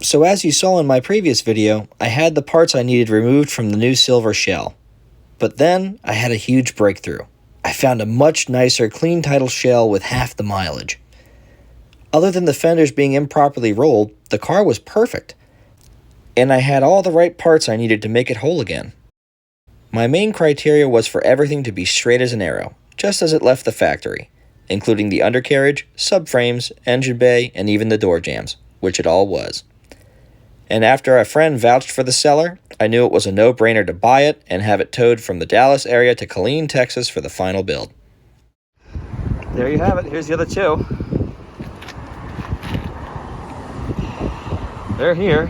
So as you saw in my previous video, I had the parts I needed removed from the new silver shell. But then, I had a huge breakthrough. I found a much nicer clean title shell with half the mileage. Other than the fenders being improperly rolled, the car was perfect. And I had all the right parts I needed to make it whole again. My main criteria was for everything to be straight as an arrow, just as it left the factory, including the undercarriage, subframes, engine bay, and even the door jambs, which it all was. And after a friend vouched for the seller, I knew it was a no-brainer to buy it and have it towed from the Dallas area to Killeen, Texas for the final build. There you have it. Here's the other two. They're here.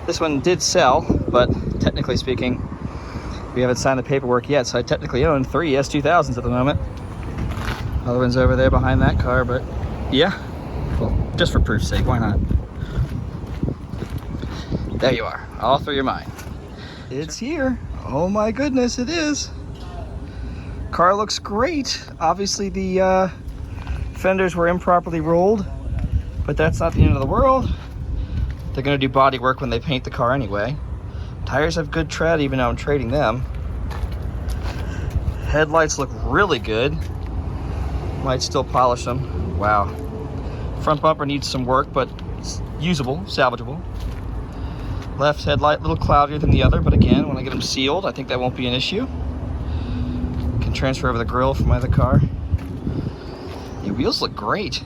This one did sell, but technically speaking, we haven't signed the paperwork yet, so I technically own 3 S2000s at the moment. Other one's over there behind that car, but yeah, well, just for proof's sake, why not? There you are. All 3 are mine. It's here. Oh my goodness, it is. Car looks great. Obviously the fenders were improperly rolled, but that's not the end of the world. They're gonna do body work when they paint the car anyway. Tires have good tread even though I'm trading them. Headlights look really good. Might still polish them. Wow. Front bumper needs some work, but it's usable, salvageable. Left headlight a little cloudier than the other, but again, when I get them sealed, I think that won't be an issue. Can transfer over the grill from my other car. The wheels look great.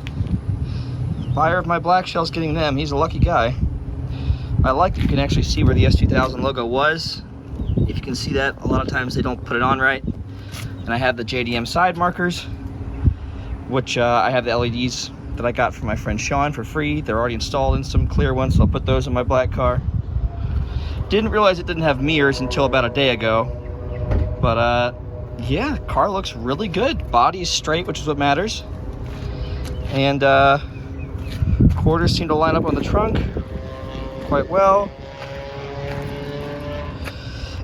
Buyer of my black shell's getting them. He's a lucky guy. I like that you can actually see where the S2000 logo was. If you can see that, a lot of times they don't put it on right. And I have the JDM side markers, which I have the LEDs that I got from my friend Sean for free. They're already installed in some clear ones, so I'll put those in my black car. Didn't realize it didn't have mirrors until about a day ago. But yeah, car looks really good. Body is straight, which is what matters. And quarters seem to line up on the trunk quite well.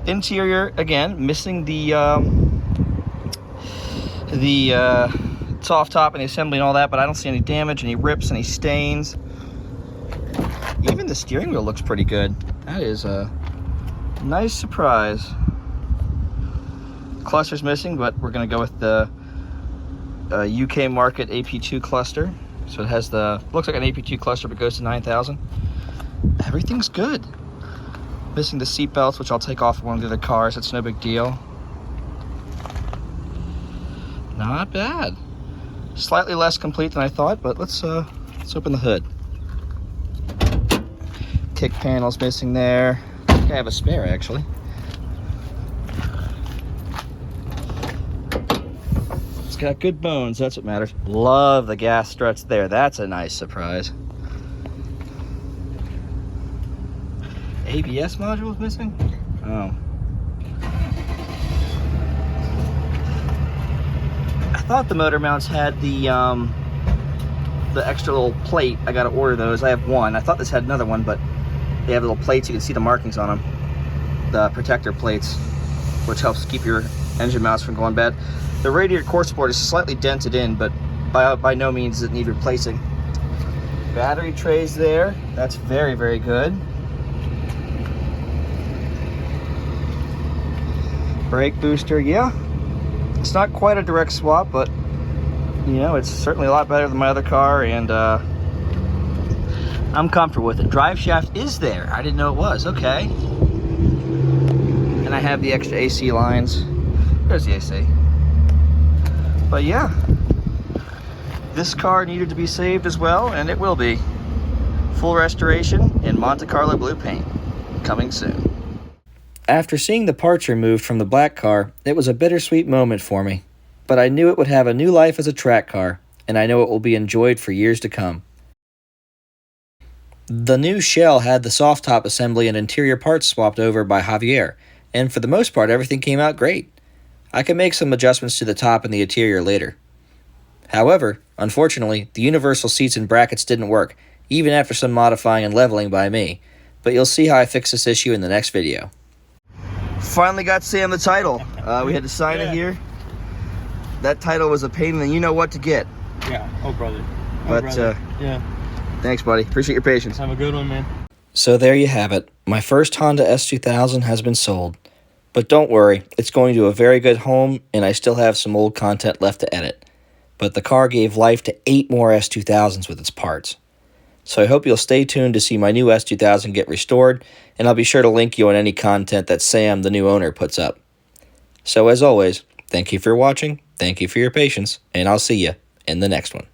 Interior, again, missing the soft top and the assembly and all that, but I don't see any damage, any rips, any stains. Even the steering wheel looks pretty good. That is a nice surprise. Cluster's missing, but we're gonna go with the UK market AP2 cluster. So it has the, looks like an AP2 cluster, but goes to 9,000. Everything's good. Missing the seat belts, which I'll take off one of the other cars. It's no big deal. Not bad. Slightly less complete than I thought, but let's open the hood. Kick panel's missing there. I think I have a spare actually. It's got good bones, that's what matters. Love the gas struts there. That's a nice surprise. ABS module is missing? Oh. I thought the motor mounts had the extra little plate. I gotta order those. I have one. I thought this had another one, but they have little plates. You can see the markings on them. The protector plates, which helps keep your engine mounts from going bad. The radiator core support is slightly dented in, but by no means does it need replacing. Battery trays there. That's very, very good. Brake booster, yeah. It's not quite a direct swap, but you know, it's certainly a lot better than my other car, and I'm comfortable with it. Drive shaft is there. I didn't know it was. Okay. And I have the extra AC lines. There's the AC. But yeah, this car needed to be saved as well, and it will be. Full restoration in Monte Carlo blue paint. Coming soon. After seeing the parts removed from the black car, it was a bittersweet moment for me. But I knew it would have a new life as a track car, and I know it will be enjoyed for years to come. The new shell had the soft top assembly and interior parts swapped over by Javier, and for the most part everything came out great. I can make some adjustments to the top and the interior later. However, unfortunately, the universal seats and brackets didn't work, even after some modifying and leveling by me, but you'll see how I fix this issue in the next video. Finally got Sam the title. We had to sign it here. That title was a pain in the you-know-what to get. Yeah, oh brother. But yeah. Thanks, buddy. Appreciate your patience. Have a good one, man. So there you have it. My first Honda S2000 has been sold. But don't worry, it's going to a very good home, and I still have some old content left to edit. But the car gave life to 8 more S2000s with its parts. So I hope you'll stay tuned to see my new S2000 get restored, and I'll be sure to link you on any content that Sam, the new owner, puts up. So as always, thank you for watching, thank you for your patience, and I'll see you in the next one.